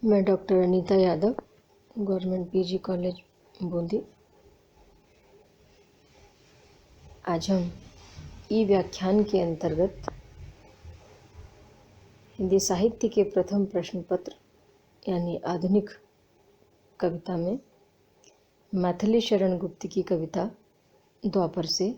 मैं doctor Anita Yadav, government PG college Bundi. आज हम ई व्याख्यान के अंतर्गत हिंदी साहित्य के प्रथम प्रश्न पत्र यानी आधुनिक कविता में मैथिली शरण गुप्त की कविता द्वापर से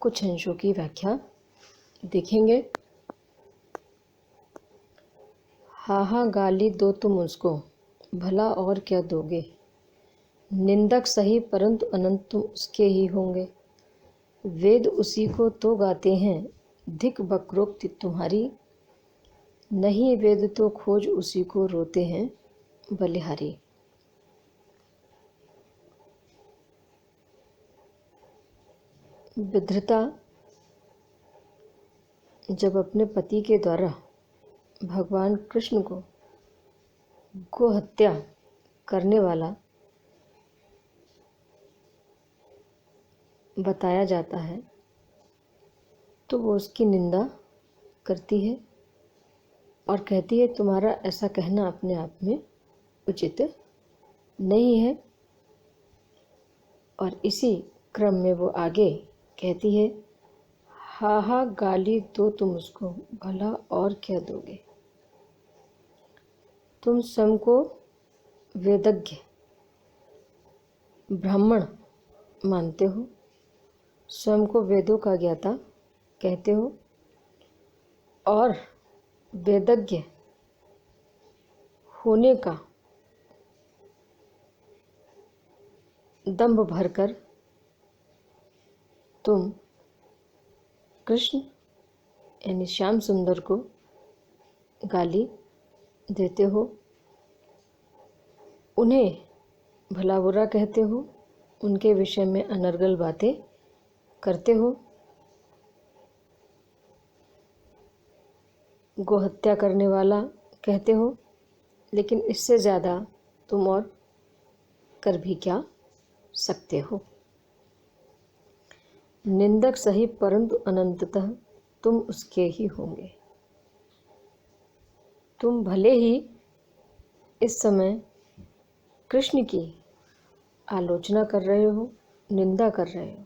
कुछ अंशों की व्याख्या देखेंगे। हाँ गाली दो तुम उसको, भला और क्या दोगे। निंदक सही परंतु अनंत तुम उसके ही होंगे। वेद उसी को तो गाते हैं, धिक वक्रोक्ति तुम्हारी। नहीं वेद तो खोज उसी को रोते हैं बलिहारी। विधृता जब अपने पति के द्वारा भगवान कृष्ण को गोहत्या करने वाला बताया जाता है तो वो उसकी निंदा करती है और कहती है तुम्हारा ऐसा कहना अपने आप में उचित नहीं है। और इसी क्रम में वो आगे कहती है हा गाली दो तुम उसको, भला और क्या दोगे। तुम स्वयं को वेदज्ञ ब्राह्मण मानते हो, स्वयं को वेदों का ज्ञाता कहते हो और वेदज्ञ होने का दंभ भरकर तुम कृष्ण यानी श्याम सुंदर को गाली देते हो, उन्हें भला बुरा कहते हो, उनके विषय में अनर्गल बातें करते हो, गोहत्या करने वाला कहते हो। लेकिन इससे ज़्यादा तुम और कर भी क्या सकते हो। निंदक सही परंतु अनंततः तुम उसके ही होंगे। तुम भले ही इस समय कृष्ण की आलोचना कर रहे हो, निंदा कर रहे हो,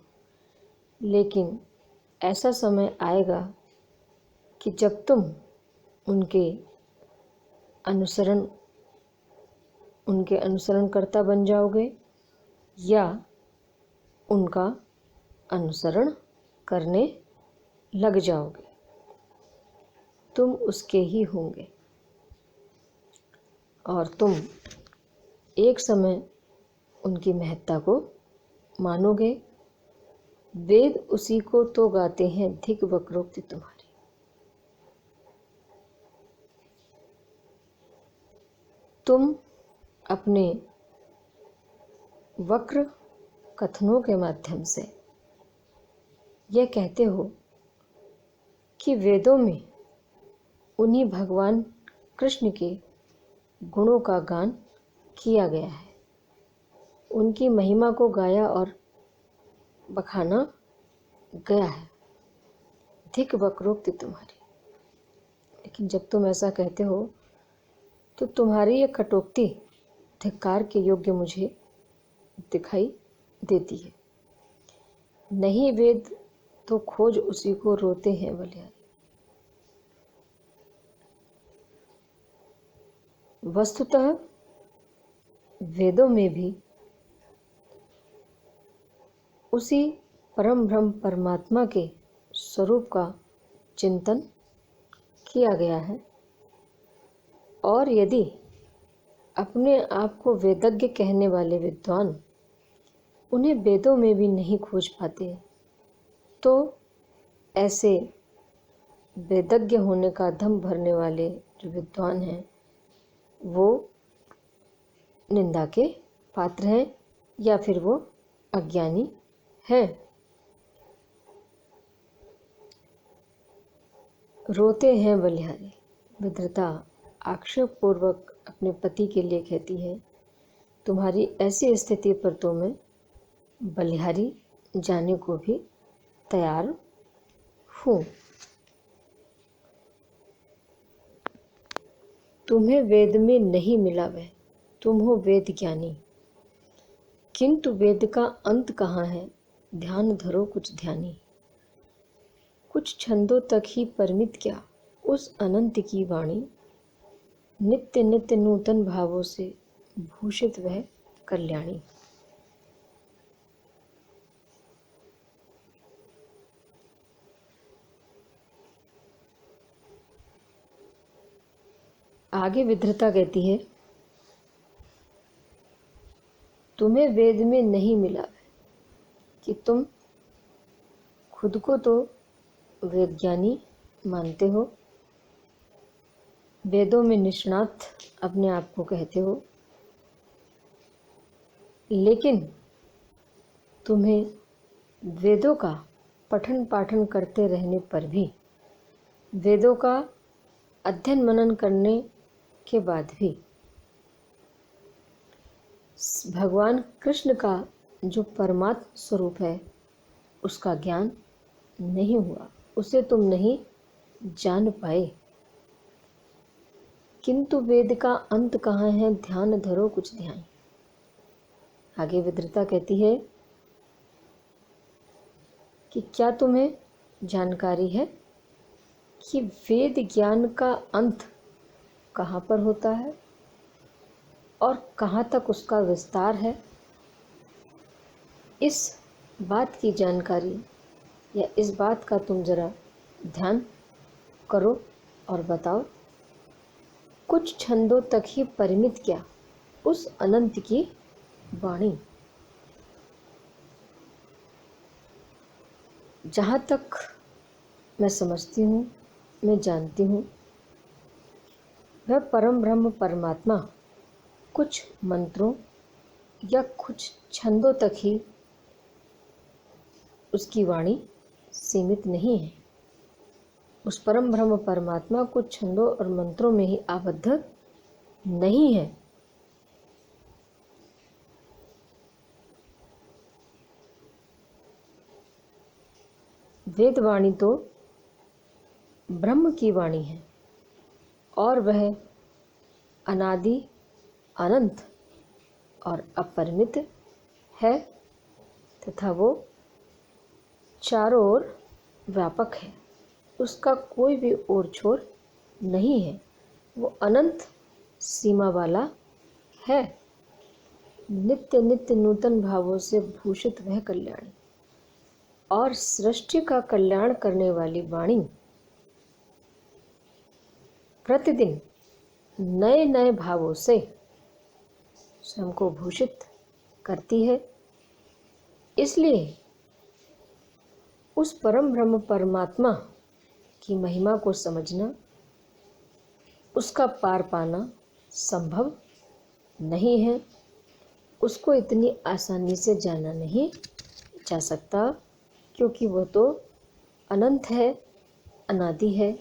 लेकिन ऐसा समय आएगा कि जब तुम उनके अनुसरणकर्ता बन जाओगे या उनका अनुसरण करने लग जाओगे, तुम उसके ही होंगे और तुम एक समय उनकी महत्ता को मानोगे। वेद उसी को तो गाते हैं, धिक वक्रोक्ति तुम्हारी। तुम अपने वक्र कथनों के माध्यम से यह कहते हो कि वेदों में उन्हीं भगवान कृष्ण के गुणों का गान किया गया है, उनकी महिमा को गाया और बखाना गया है। धिक वक्रोक्ति तुम्हारी। लेकिन जब तुम ऐसा कहते हो तो तुम्हारी ये कटोक्ति धिक्कार के योग्य मुझे दिखाई देती है। नहीं वेद तो खोज उसी को रोते हैं बलिहारी। वस्तुतः वेदों में भी उसी परम ब्रह्म परमात्मा के स्वरूप का चिंतन किया गया है और यदि अपने आप को वेदज्ञ कहने वाले विद्वान उन्हें वेदों में भी नहीं खोज पाते तो ऐसे वेदज्ञ होने का दम भरने वाले जो विद्वान हैं वो निंदा के पात्र हैं या फिर वो अज्ञानी हैं। रोते हैं बलिहारी। विधृता आक्षेप पूर्वक अपने पति के लिए कहती है तुम्हारी ऐसी स्थिति पर तो मैं बलिहारी जाने को भी तैयार हूँ। तुम्हें वेद में नहीं मिला वह, तुम हो वेद ज्ञानी। किंतु वेद का अंत कहाँ है, ध्यान धरो कुछ ध्यानी। कुछ छंदों तक ही परिमित क्या, उस अनंत की वाणी। नित्य नित्य नूतन भावों से भूषित वह कल्याणी। आगे विद्रता कहती है, तुम्हें वेद में नहीं मिला कि तुम खुद को तो वैज्ञानी मानते हो, वेदों में निष्णात अपने आप को कहते हो, लेकिन तुम्हें वेदों का पठन पाठन करते रहने पर भी, वेदों का अध्ययन मनन करने के बाद भी भगवान कृष्ण का जो परमात्म स्वरूप है उसका ज्ञान नहीं हुआ, उसे तुम नहीं जान पाए। किंतु वेद का अंत कहाँ है, ध्यान धरो कुछ ध्यान। आगे विद्रता कहती है कि क्या तुम्हें जानकारी है कि वेद ज्ञान का अंत कहाँ पर होता है और कहाँ तक उसका विस्तार है। इस बात की जानकारी या इस बात का तुम जरा ध्यान करो और बताओ। कुछ छंदों तक ही परिमित क्या, उस अनंत की वाणी। जहाँ तक मैं समझती हूँ, मैं जानती हूँ, वह परम ब्रह्म परमात्मा कुछ मंत्रों या कुछ छंदों तक ही उसकी वाणी सीमित नहीं है। उस परम ब्रह्म परमात्मा कुछ छंदों और मंत्रों में ही आबद्ध नहीं है। वेद वाणी तो ब्रह्म की वाणी है और वह अनादि अनंत और अपरिमित है तथा वो चारों ओर व्यापक है। उसका कोई भी ओर छोर नहीं है, वो अनंत सीमा वाला है। नित्य नित्य नूतन भावों से भूषित वह कल्याणी और सृष्टि का कल्याण करने वाली वाणी प्रतिदिन नए नए भावों से स्वयं को भूषित करती है। इसलिए उस परम ब्रह्म परमात्मा की महिमा को समझना, उसका पार पाना संभव नहीं है। उसको इतनी आसानी से जाना नहीं जा सकता, क्योंकि वह तो अनंत है, अनादि है।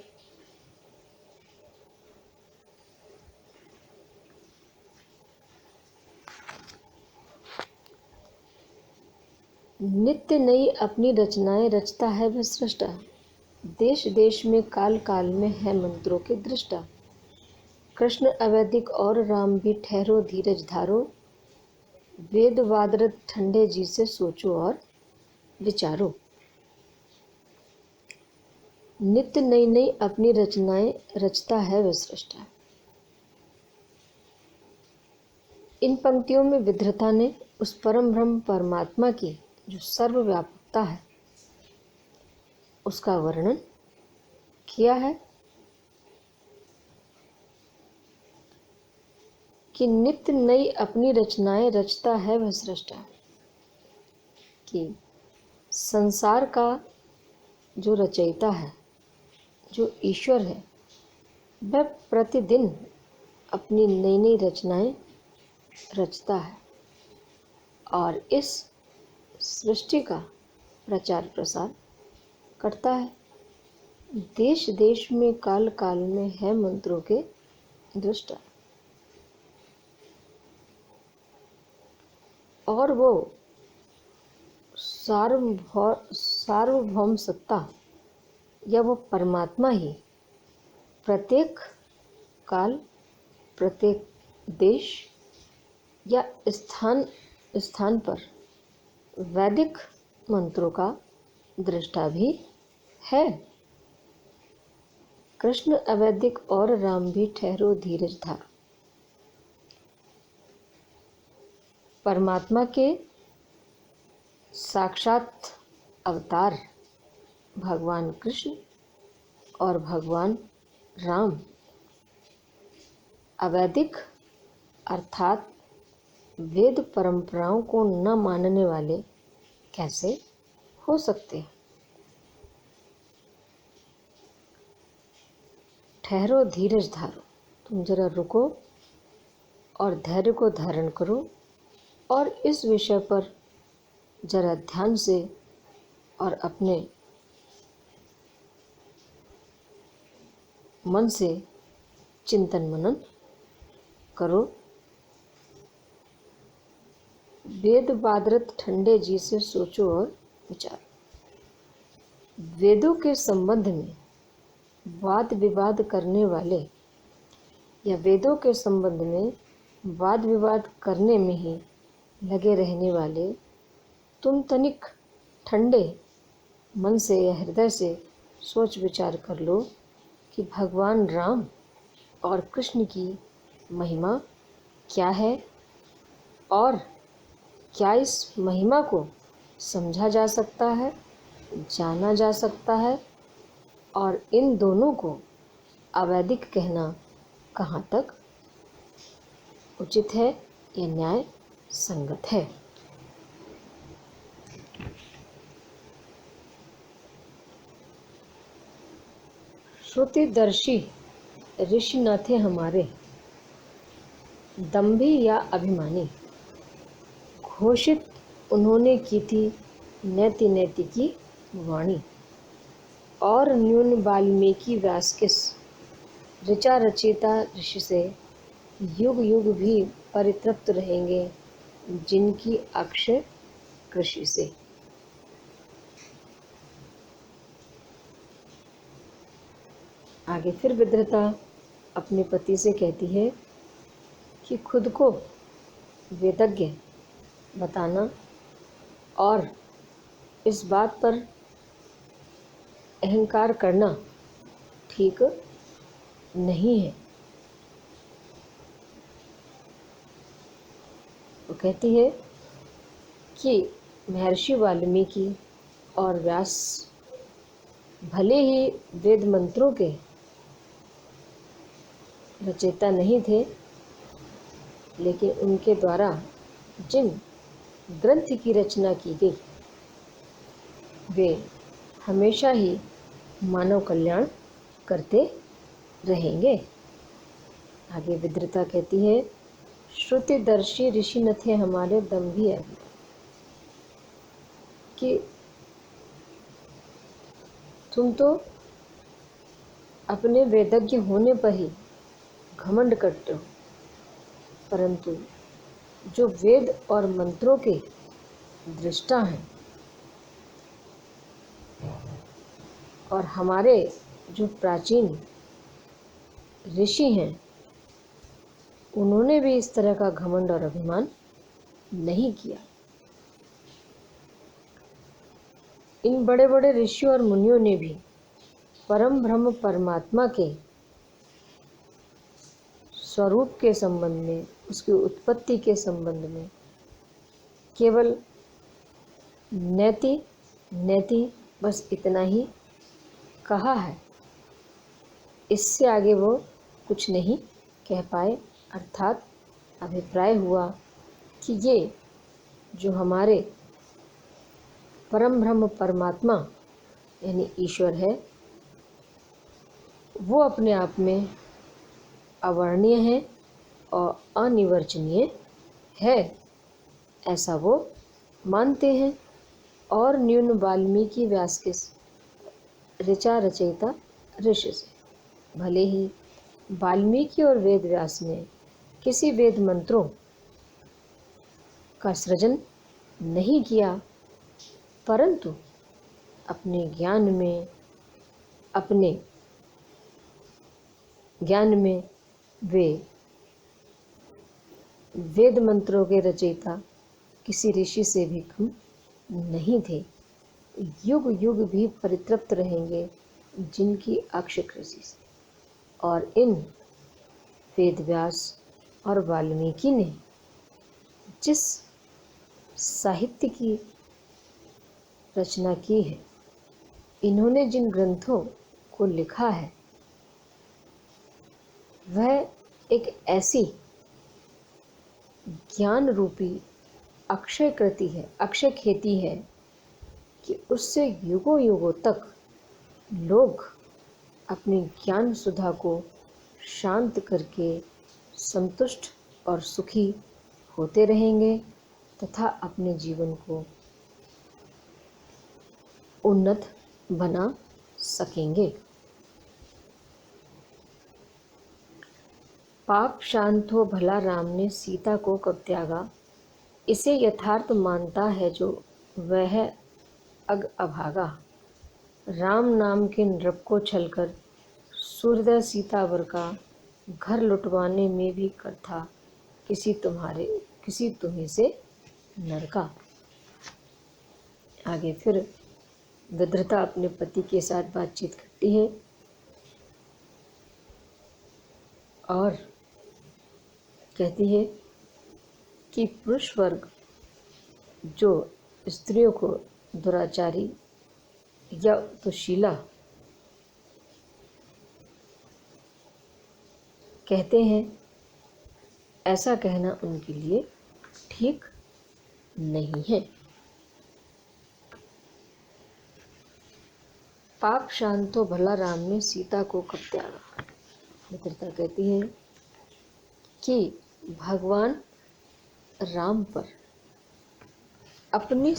नित्य नई अपनी रचनाएं रचता है वह सृष्टा, देश देश में काल काल में है मंत्रों के दृष्टा। कृष्ण अवैदिक और राम भी ठहरो धीरज धारो, वेद वादरत ठंडे जी से सोचो और विचारो। नित्य नई नई अपनी रचनाएं रचता है वह सृष्टा। इन पंक्तियों में विद्रता ने उस परम ब्रह्म परमात्मा की जो सर्वव्यापकता है उसका वर्णन किया है कि नित्य नई अपनी रचनाएं रचता है वह सृष्टा, कि संसार का जो रचयिता है, जो ईश्वर है, वह प्रतिदिन अपनी नई नई रचनाएं रचता है और इस सृष्टि का प्रचार प्रसार करता है। देश देश में काल काल में है मंत्रों के दृष्टा, और वो सार्वभौम सत्ता या वो परमात्मा ही प्रत्येक काल प्रत्येक देश या स्थान स्थान पर वैदिक मंत्रों का दृष्टा भी है। कृष्ण अवैदिक और राम भी ठहरो धीरज धारो। परमात्मा के साक्षात अवतार भगवान कृष्ण और भगवान राम अवैदिक अर्थात वेद परंपराओं को न मानने वाले कैसे हो सकते हैं। ठहरो धीरज धारो, तुम जरा रुको और धैर्य को धारण करो और इस विषय पर जरा ध्यान से और अपने मन से चिंतन मनन करो। वेद बादरत ठंडे जी से सोचो और विचारो। वेदों के संबंध में वाद विवाद करने वाले या वेदों के संबंध में वाद विवाद करने में ही लगे रहने वाले तुम तनिक ठंडे मन से या हृदय से सोच विचार कर लो कि भगवान राम और कृष्ण की महिमा क्या है और क्या इस महिमा को समझा जा सकता है, जाना जा सकता है, और इन दोनों को अवैदिक कहना कहाँ तक उचित है या न्याय संगत है। श्रुतिदर्शी ऋषि न थे हमारे, दंभी या अभिमानी, घोषित उन्होंने की थी नैति नैति की वाणी, और न्यून वाल्मीकि व्यास किस, ऋचा रचयिता ऋषि से युग युग भी परितृप्त रहेंगे जिनकी अक्षय कृषि से। आगे फिर विद्रता अपने पति से कहती है कि खुद को वेदज्ञ बताना और इस बात पर अहंकार करना ठीक नहीं है। वो कहती है कि महर्षि वाल्मीकि और व्यास भले ही वेद मंत्रों के रचयिता नहीं थे, लेकिन उनके द्वारा जिन ग्रंथ की रचना की गई वे हमेशा ही मानव कल्याण करते रहेंगे। आगे विद्रता कहती है श्रुतिदर्शी ऋषि न थे हमारे, दंभी है कि तुम तो अपने वेदज्ञ होने पर ही घमंड करते हो, परंतु जो वेद और मंत्रों के दृष्टा हैं और हमारे जो प्राचीन ऋषि हैं उन्होंने भी इस तरह का घमंड और अभिमान नहीं किया। इन बड़े बड़े ऋषियों और मुनियों ने भी परम ब्रह्म परमात्मा के स्वरूप के संबंध में, उसकी उत्पत्ति के संबंध में केवल नैति नैति बस इतना ही कहा है। इससे आगे वो कुछ नहीं कह पाए, अर्थात अभिप्राय हुआ कि ये जो हमारे परम ब्रह्म परमात्मा यानी ईश्वर है वो अपने आप में अवर्णीय है और अनिवर्चनीय है, ऐसा वो मानते हैं। और न्यून वाल्मीकि व्यास के ऋचा रचयिता ऋषि से, भले ही वाल्मीकि और वेद व्यास ने किसी वेद मंत्रों का सृजन नहीं किया, परंतु अपने ज्ञान में वे वेद मंत्रों के रचयिता किसी ऋषि से भी कम नहीं थे। युग युग भी परितृप्त रहेंगे जिनकी अक्षकृषि से। और इन वेदव्यास और वाल्मीकि ने जिस साहित्य की रचना की है, इन्होंने जिन ग्रंथों को लिखा है, वह एक ऐसी ज्ञान रूपी अक्षय कृति है, अक्षय खेती है कि उससे युगों युगों तक लोग अपनी ज्ञान सुधा को शांत करके संतुष्ट और सुखी होते रहेंगे तथा अपने जीवन को उन्नत बना सकेंगे। पाप शांत हो भला राम ने सीता को कब त्यागा, इसे यथार्थ मानता है जो वह अग अभागा। राम नाम के नृप को छलकर सूर्यदय सीतावर का, घर लुटवाने में भी करथा किसी तुम्हें से नरका। आगे फिर विद्रता अपने पति के साथ बातचीत करती है और कहती है कि पुरुष वर्ग जो स्त्रियों को दुराचारी या दुशीला कहते हैं, ऐसा कहना उनके लिए ठीक नहीं है। पाप शांत हो भला राम ने सीता को कब त्यागा। मित्रता कहती है कि भगवान राम पर अपनी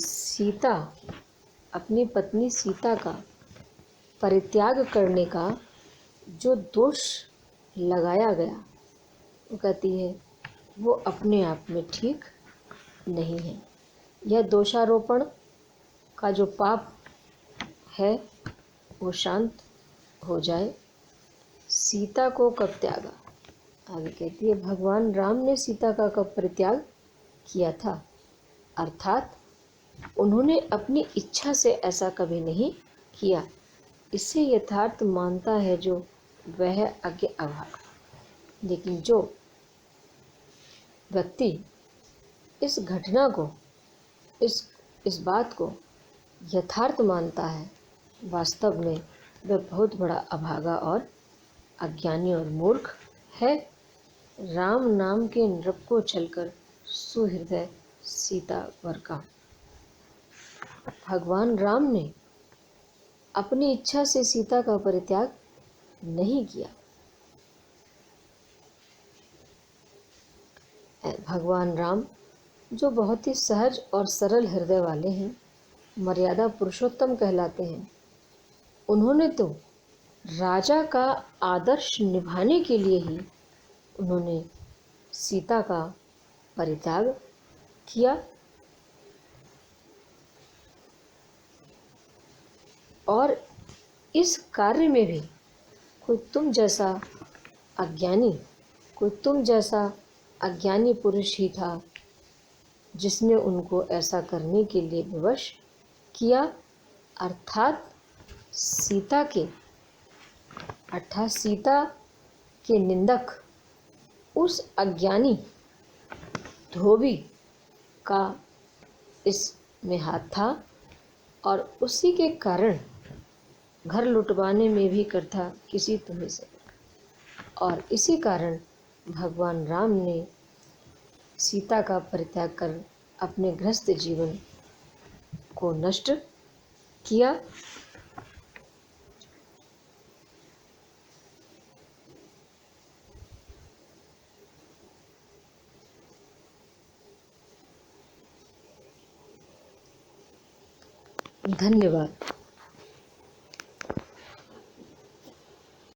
पत्नी सीता का परित्याग करने का जो दोष लगाया गया, वो कहती है वो अपने आप में ठीक नहीं है। यह दोषारोपण का जो पाप है वो शांत हो जाए। सीता को कब त्यागा, आगे कहती है भगवान राम ने सीता का कब परित्याग किया था, अर्थात उन्होंने अपनी इच्छा से ऐसा कभी नहीं किया। इसे यथार्थ मानता है जो वह अज्ञ अभागा। लेकिन जो व्यक्ति इस घटना को, इस बात को यथार्थ मानता है, वास्तव में वह बहुत बड़ा अभागा और अज्ञानी और मूर्ख है। राम नाम के नृप को छलकर सुहृदय सीता वर का। भगवान राम ने अपनी इच्छा से सीता का परित्याग नहीं किया। भगवान राम जो बहुत ही सहज और सरल हृदय वाले हैं, मर्यादा पुरुषोत्तम कहलाते हैं, उन्होंने तो राजा का आदर्श निभाने के लिए ही उन्होंने सीता का परित्याग किया। और इस कार्य में भी कोई तुम जैसा अज्ञानी पुरुष ही था जिसने उनको ऐसा करने के लिए विवश किया। अर्थात सीता के निंदक उस अज्ञानी धोबी का इसमें हाथ था और उसी के कारण घर लुटवाने में भी करता किसी तुम्हें से। और इसी कारण भगवान राम ने सीता का परित्याग कर अपने गृहस्थ जीवन को नष्ट किया। धन्यवाद।